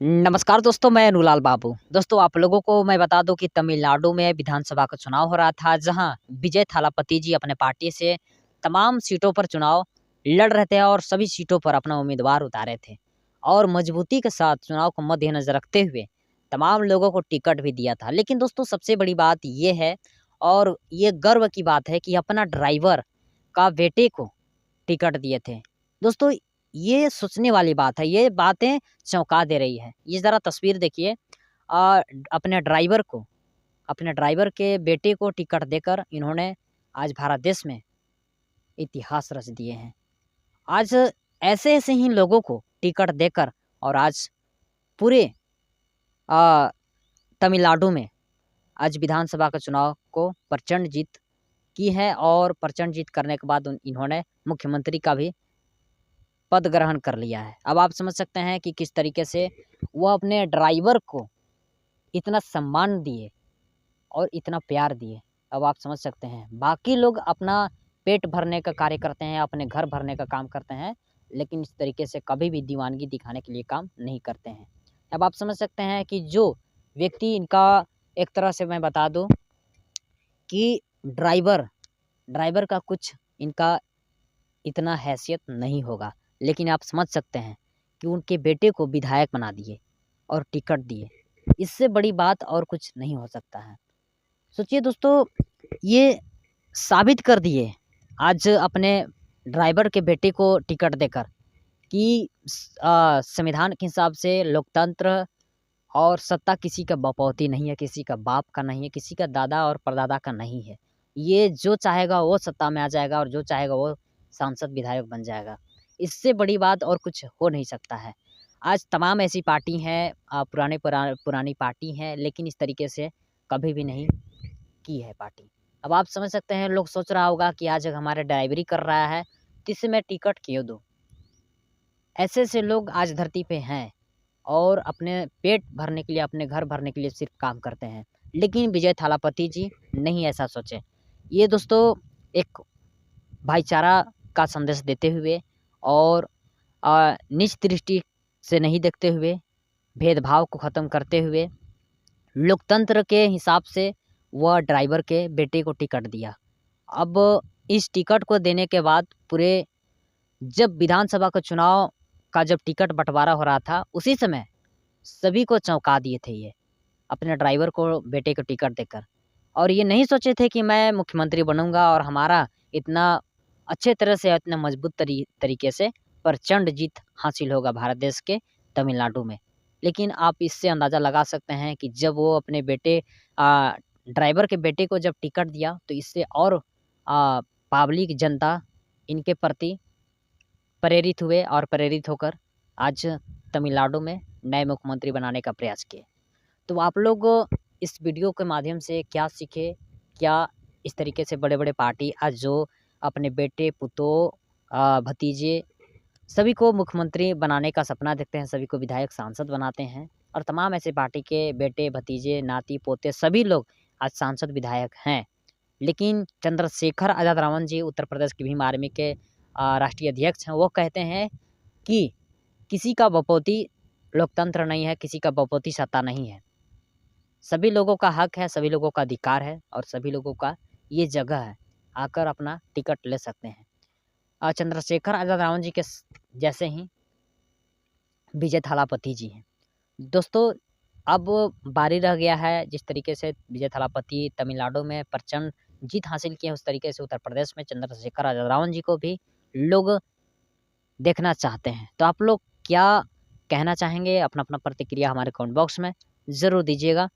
नमस्कार दोस्तों, मैं अनुलाल बाबू। दोस्तों, आप लोगों को मैं बता दूं कि तमिलनाडु में विधानसभा का चुनाव हो रहा था, जहां विजय थालापति जी अपने पार्टी से तमाम सीटों पर चुनाव लड़ रहे थे और सभी सीटों पर अपना उम्मीदवार उतारे थे और मजबूती के साथ चुनाव को मद्देनजर रखते हुए तमाम लोगों को टिकट भी दिया था। लेकिन दोस्तों, सबसे बड़ी बात ये है और ये गर्व की बात है कि अपना ड्राइवर का बेटे को टिकट दिए थे। दोस्तों, ये सोचने वाली बात है, ये बातें चौंका दे रही है। ये ज़रा तस्वीर देखिए। अ, अपने ड्राइवर को अपने ड्राइवर के बेटे को टिकट देकर इन्होंने आज भारत देश में इतिहास रच दिए हैं। आज ऐसे-ऐसे ही लोगों को टिकट देकर और आज पूरे अ, तमिलनाडु में आज विधानसभा का चुनाव को प्रचंड जीत की है और प्रचंड जीत करने के बाद इन्होंने मुख्यमंत्री का भी पद ग्रहण कर लिया है। अब आप समझ सकते हैं कि किस तरीके से वो अपने ड्राइवर को इतना सम्मान दिए और इतना प्यार दिए। अब आप समझ सकते हैं, बाकी लोग अपना पेट भरने का कार्य करते हैं, अपने घर भरने का काम करते हैं, लेकिन इस तरीके से कभी भी दीवानगी दिखाने के लिए काम नहीं करते हैं। अब आप समझ सकते हैं कि जो व्यक्ति इनका एक तरह से मैं बता दूँ कि ड्राइवर ड्राइवर का कुछ इनका इतना हैसियत नहीं होगा, लेकिन आप समझ सकते हैं कि उनके बेटे को विधायक बना दिए और टिकट दिए। इससे बड़ी बात और कुछ नहीं हो सकता है। सोचिए दोस्तों, ये साबित कर दिए आज अपने ड्राइवर के बेटे को टिकट देकर कि संविधान के हिसाब से लोकतंत्र और सत्ता किसी का बपौती नहीं है, किसी का बाप का नहीं है, किसी का दादा और परदादा का नहीं है। ये जो चाहेगा वो सत्ता में आ जाएगा और जो चाहेगा वो सांसद विधायक बन जाएगा। इससे बड़ी बात और कुछ हो नहीं सकता है। आज तमाम ऐसी पार्टी हैं, पुरानी पार्टी हैं, लेकिन इस तरीके से कभी भी नहीं की है पार्टी। अब आप समझ सकते हैं, लोग सोच रहा होगा कि आज हमारा ड्राइवरी कर रहा है, तो इसे मैं टिकट क्यों दूँ? ऐसे-ऐसे लोग आज धरती पे हैं और अपने पेट भरने के लिए, अपने घर भरने के लिए सिर्फ़ काम करते हैं। लेकिन विजय थालापति जी नहीं ऐसा सोचे। ये दोस्तों एक भाईचारा का संदेश देते हुए और नीच दृष्टि से नहीं देखते हुए, भेदभाव को ख़त्म करते हुए, लोकतंत्र के हिसाब से वह ड्राइवर के बेटे को टिकट दिया। अब इस टिकट को देने के बाद पूरे जब विधानसभा का चुनाव का जब टिकट बँटवारा हो रहा था, उसी समय सभी को चौंका दिए थे ये, अपने ड्राइवर को बेटे को टिकट देकर। और ये नहीं सोचे थे कि मैं मुख्यमंत्री बनूँगा और हमारा इतना अच्छे तरह से, इतना मजबूत तरीके से प्रचंड जीत हासिल होगा भारत देश के तमिलनाडु में। लेकिन आप इससे अंदाज़ा लगा सकते हैं कि जब वो अपने बेटे ड्राइवर के बेटे को जब टिकट दिया, तो इससे और पब्लिक जनता इनके प्रति प्रेरित हुए और प्रेरित होकर आज तमिलनाडु में नए मुख्यमंत्री बनाने का प्रयास किए। तो आप लोग इस वीडियो के माध्यम से क्या सीखे? क्या इस तरीके से बड़े-बड़े पार्टी आज जो अपने बेटे, पुतों, भतीजे सभी को मुख्यमंत्री बनाने का सपना देखते हैं, सभी को विधायक, सांसद बनाते हैं और तमाम ऐसे पार्टी के बेटे, भतीजे, नाती-पोते सभी लोग आज सांसद, विधायक हैं। लेकिन चंद्रशेखर आज़ाद रावण जी उत्तर प्रदेश की भीम आर्मी के राष्ट्रीय अध्यक्ष हैं, वो कहते हैं कि किसी का बपौती लोकतंत्र नहीं है, किसी का बपौती सत्ता नहीं है। सभी लोगों का हक है, सभी लोगों का अधिकार है और सभी लोगों का ये जगह है, आकर अपना टिकट ले सकते हैं। चंद्रशेखर आज़ाद रावण जी के जैसे ही विजय थालापति जी हैं। दोस्तों, अब बारी रह गया है, जिस तरीके से विजय थालापति तमिलनाडु में प्रचंड जीत हासिल की है, उस तरीके से उत्तर प्रदेश में चंद्रशेखर आज़ाद रावण जी को भी लोग देखना चाहते हैं। तो आप लोग क्या कहना चाहेंगे? अपना-अपना प्रतिक्रिया हमारे कमेंट बॉक्स में ज़रूर दीजिएगा।